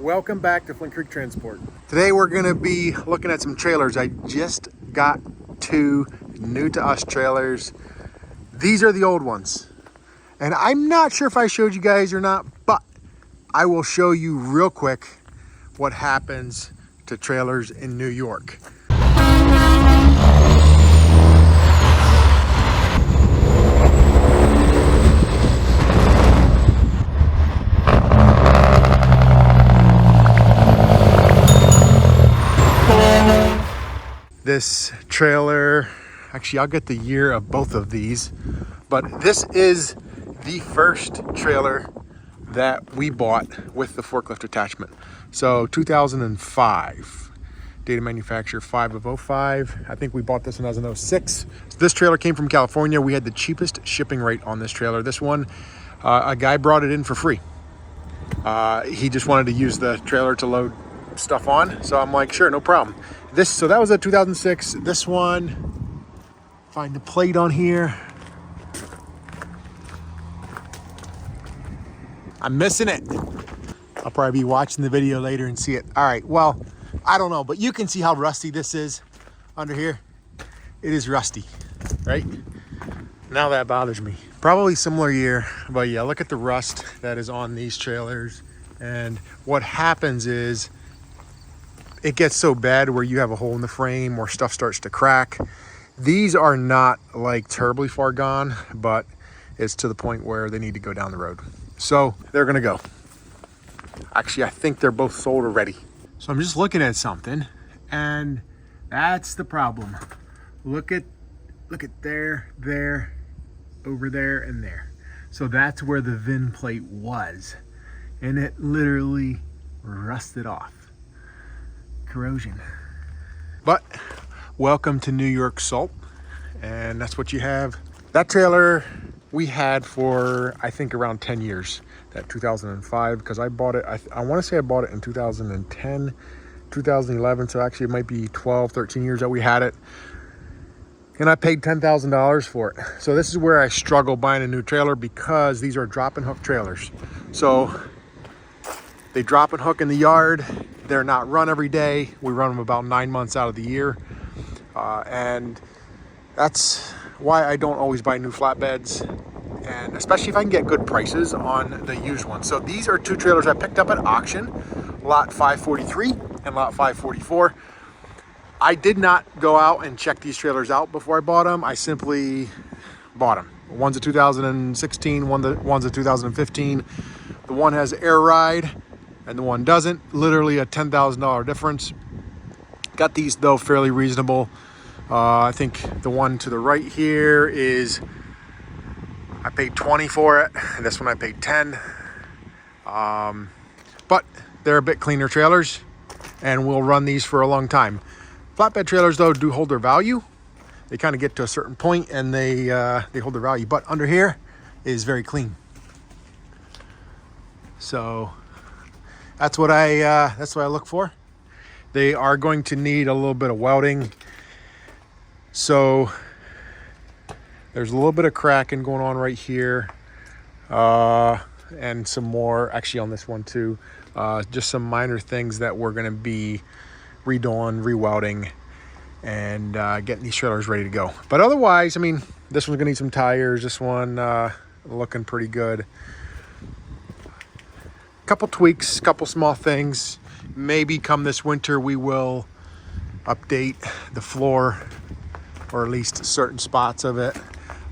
Welcome back to Flint Creek Transport. Today we're going to be looking at some trailers. I just got two new to us trailers. These are the old ones. And I'm not sure if I showed you guys or not, but I will show you real quick what happens to trailers in New York. This trailer, actually I'll get the year of both of these, but this is the first trailer that we bought with the forklift attachment. So 2005, date of manufacture 5 of 05. I think we bought this one as an 06. This trailer came from California. We had the cheapest shipping rate on this trailer. This one, a guy brought it in for free. He just wanted to use the trailer to load stuff on. So I'm like, sure, no problem. So that was a 2006. This one, find the plate on here. I'm missing it. I'll probably be watching the video later and see it. All right, well, I don't know, but you can see how rusty this is under here. It is rusty, right? Now that bothers me. Probably similar year, but yeah, look at the rust that is on these trailers. And what happens is, it gets so bad where you have a hole in the frame or stuff starts to crack. These are not like terribly far gone, but it's to the point where they need to go down the road. So they're gonna go. Actually, I think they're both sold already. So I'm just looking at something and that's the problem. Look at there, over there and there. So that's where the VIN plate was. And it literally rusted off. Corrosion. But welcome to New York Salt, and that's what you have. That trailer we had for I think around 10 years, that 2005, because I bought it, I want to say I bought it in 2010, 2011, so actually it might be 12, 13 years that we had it, and I paid $10,000 for it. So this is where I struggle buying a new trailer, because these are drop and hook trailers. So they drop and hook in the yard. They're not run every day. We run them about 9 months out of the year. And that's why I don't always buy new flatbeds. And especially if I can get good prices on the used ones. So these are two trailers I picked up at auction, lot 543 and lot 544. I did not go out and check these trailers out before I bought them. I simply bought them. One's a 2016, one's a 2015. The one has air ride and the one doesn't. Literally a $10,000 difference. Got these though fairly reasonable. I think the one to the right here is, I paid 20 for it. This one I paid 10. But they're a bit cleaner trailers and we'll run these for a long time. Flatbed trailers though do hold their value. They kind of get to a certain point and they hold their value. But under here is very clean. So that's what I look for. They are going to need a little bit of welding. So there's a little bit of cracking going on right here. And some more actually on this one too. Just some minor things that we're gonna be redoing, re-welding, and getting these trailers ready to go. But otherwise, I mean, this one's gonna need some tires. This one looking pretty good. Couple tweaks, couple small things. Maybe come this winter we will update the floor, or at least certain spots of it.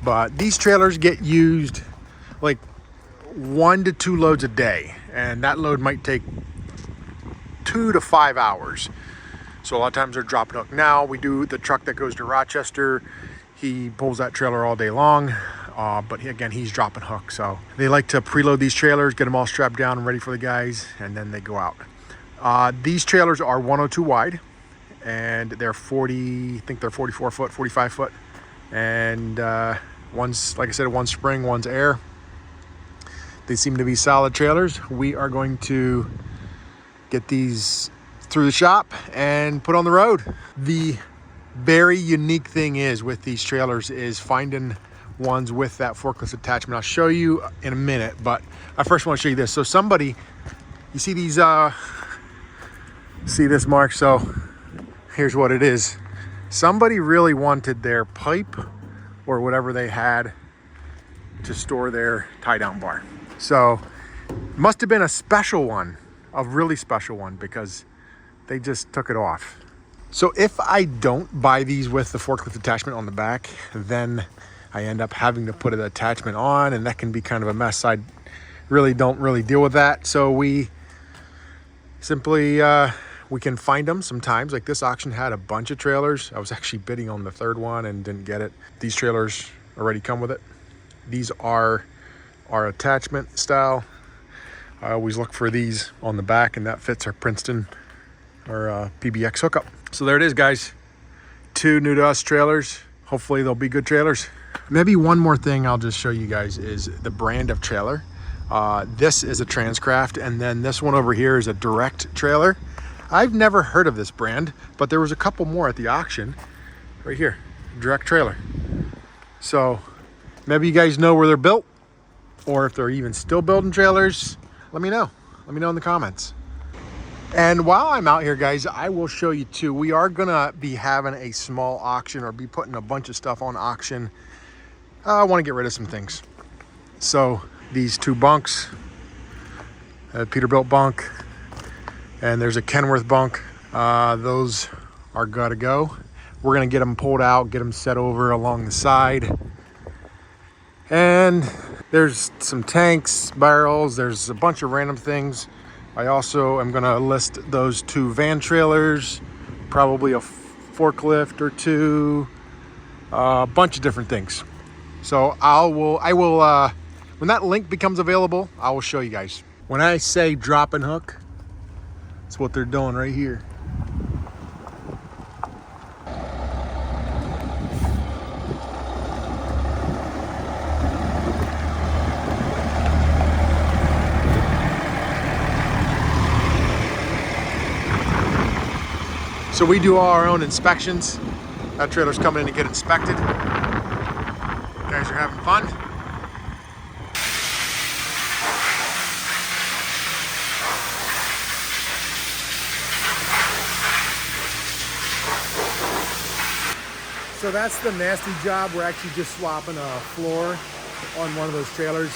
But these trailers get used like 1 to 2 loads a day, and that load might take 2 to 5 hours. So a lot of times they're drop and hook. Now we do the truck that goes to Rochester. He pulls that trailer all day long. But again, he's drop and hook. So they like to preload these trailers, get them all strapped down and ready for the guys, and then they go out. These trailers are 102 wide, and they're 40, I think they're 44 foot, 45 foot. And one's, like I said, one's spring, one's air. They seem to be solid trailers. We are going to get these through the shop and put on the road. The very unique thing is with these trailers is finding ones with that forklift attachment. I'll show you in a minute, but I first want to show you this. So somebody You see these, see this mark? So here's what it is. Somebody really wanted their pipe or whatever they had to store their tie down bar. So it must have been a special one, a really special one, because they just took it off. So if I don't buy these with the forklift attachment on the back, then I end up having to put an attachment on, and that can be kind of a mess. I really don't deal with that. So we simply, we can find them sometimes. Like this auction had a bunch of trailers. I was actually bidding on the third one and didn't get it. These trailers already come with it. These are our attachment style. I always look for these on the back, and that fits our Princeton or PBX hookup. So there it is, guys. 2 new to us trailers. Hopefully they'll be good trailers. Maybe one more thing I'll just show you guys is the brand of trailer. This is a Transcraft, and then this one over here is a Direct trailer. I've never heard of this brand, but there was a couple more at the auction. Right here, Direct trailer. So maybe you guys know where they're built, or if they're even still building trailers. Let me know. Let me know in the comments. And while I'm out here, guys, I will show you too. We are gonna be having a small auction, or be putting a bunch of stuff on auction. I want to get rid of some things. So these 2 bunks, a Peterbilt bunk, and there's a Kenworth bunk. Those are gotta go. We're gonna get them pulled out, get them set over along the side. And there's some tanks, barrels, there's a bunch of random things. I also am gonna list those 2 van trailers, probably a forklift or 2, a bunch of different things. So I will, when that link becomes available, I will show you guys. When I say drop and hook, that's what they're doing right here. So we do all our own inspections. That trailer's coming in to get inspected. You guys are having fun. So that's the nasty job. We're actually just swapping a floor on one of those trailers.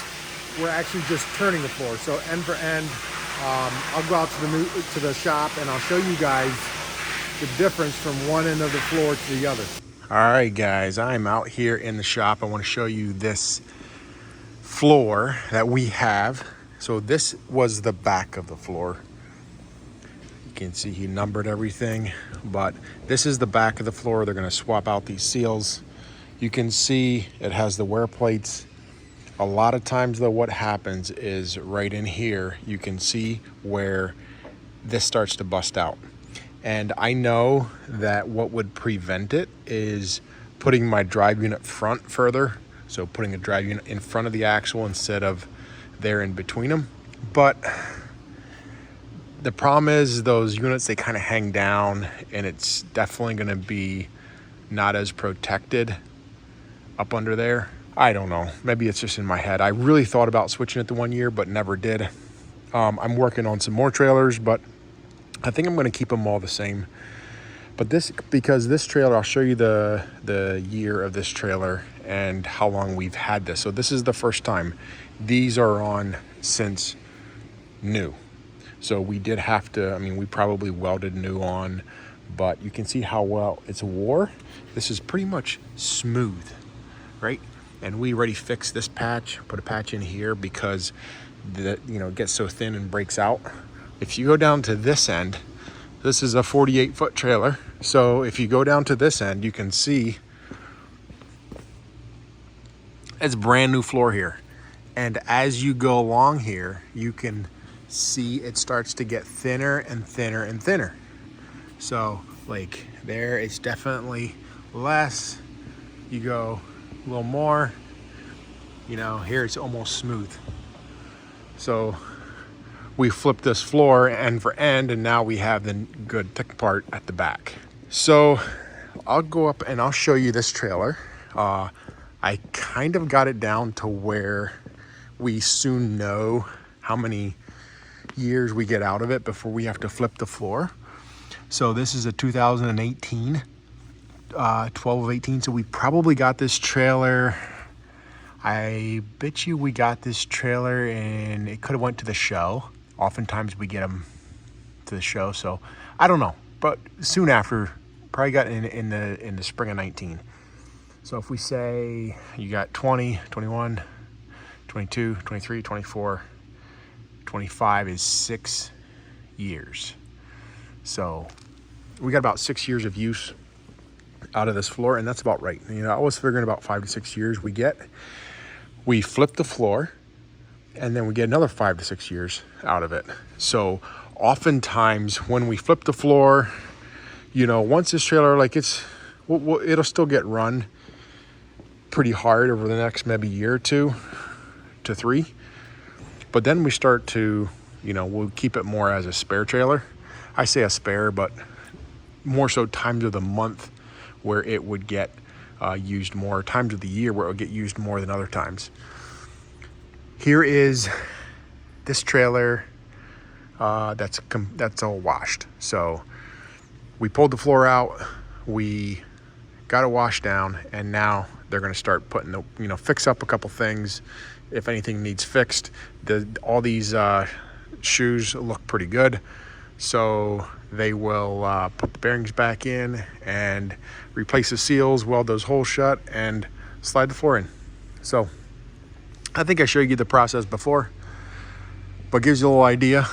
We're actually just turning the floor. So end for end, I'll go out to the shop and I'll show you guys the difference from one end of the floor to the other. All right, guys, I'm out here in the shop. I want to show you this floor that we have. So this was the back of the floor. You can see he numbered everything, but this is the back of the floor. They're going to swap out these seals. You can see it has the wear plates. A lot of times though, what happens is right in here, you can see where this starts to bust out. And I know that what would prevent it is putting my drive unit front further. So putting a drive unit in front of the axle instead of there in between them. But the problem is those units, they kind of hang down, and it's definitely going to be not as protected up under there. I don't know. Maybe it's just in my head. I really thought about switching it to 1 year, but never did. I'm working on some more trailers, but I think I'm going to keep them all the same. But because this trailer, I'll show you the year of this trailer and how long we've had this. So this is the first time. These are on since new. So we did have to, I mean, we probably welded new on, but you can see how well it's wore. This is pretty much smooth, right? And we already fixed this patch, put a patch in here because it gets so thin and breaks out. If you go down to this end, this is a 48-foot trailer. So if you go down to this end, you can see it's brand new floor here. And as you go along here, you can see it starts to get thinner and thinner and thinner. So like there, it's definitely less. You go a little more, here it's almost smooth. So we flipped this floor end for end, and now we have the good thick part at the back. So I'll go up and I'll show you this trailer. I kind of got it down to where we soon know how many years we get out of it before we have to flip the floor. So this is a 2018, 12 of 18. So we probably got this trailer, I bet you we got this trailer and it could have went to the show. Oftentimes we get them to the show, so I don't know, but soon after, probably got in the spring of 19. So if we say you got 20, 21, 22, 23, 24, 25 is 6 years. So we got about 6 years of use out of this floor, and that's about right. You know, I was figuring about 5 to 6 years we flip the floor, and then we get another 5 to 6 years out of it. So oftentimes when we flip the floor, you know, once this trailer, like it'll still get run pretty hard over the next maybe year or 2 to 3. But then we start to, you know, we'll keep it more as a spare trailer. I say a spare, but more so times of the month where it would get used more, times of the year where it would get used more than other times. Here is this trailer that's all washed. So we pulled the floor out, we got it washed down, and now they're going to start putting the, you know, fix up a couple things if anything needs fixed. All these shoes look pretty good, so they will put the bearings back in and replace the seals, weld those holes shut, and slide the floor in. So I think I showed you the process before, but gives you a little idea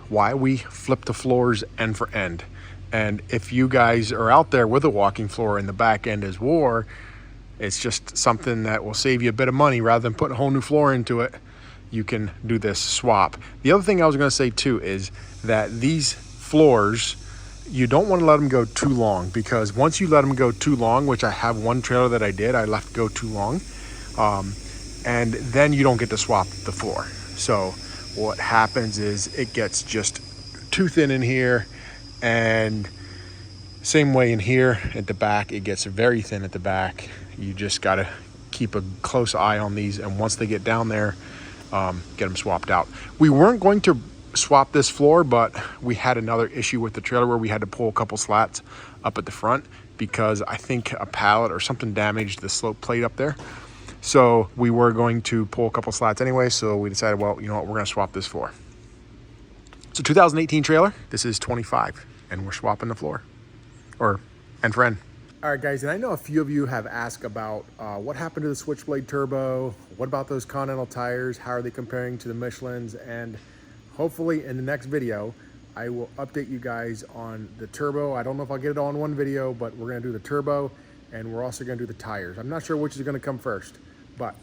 why we flip the floors end for end. And if you guys are out there with a walking floor and the back end is wore, it's just something that will save you a bit of money. Rather than putting a whole new floor into it, you can do this swap. The other thing I was going to say too is that these floors, you don't want to let them go too long, because once you let them go too long, which I have one trailer that I did, I left go too long, and then you don't get to swap the floor. So what happens is it gets just too thin in here, and same way in here at the back, it gets very thin at the back. You just got to keep a close eye on these, and once they get down there, get them swapped out. We weren't going to swap this floor, but we had another issue with the trailer where we had to pull a couple slats up at the front because I think a pallet or something damaged the slope plate up there. So we were going to pull a couple slats anyway, so we decided, well, you know what, we're going to swap this floor. So 2018 trailer, this is 25, and we're swapping the floor, or end for end. All right, guys, and I know a few of you have asked about what happened to the Switchblade Turbo, what about those Continental tires, how are they comparing to the Michelins, and hopefully in the next video, I will update you guys on the turbo. I don't know if I'll get it all in one video, but we're gonna do the turbo, and we're also gonna do the tires. I'm not sure which is gonna come first, but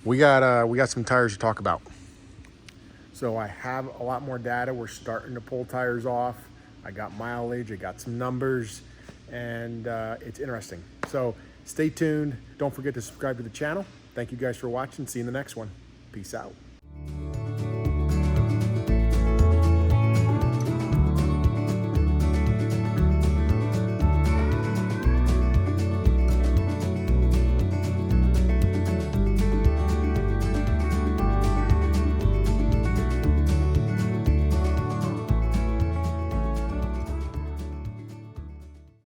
we got some tires to talk about. So I have a lot more data. We're starting to pull tires off. I got mileage, I got some numbers, and it's interesting. So stay tuned. Don't forget to subscribe to the channel. Thank you guys for watching. See you in the next one. Peace out.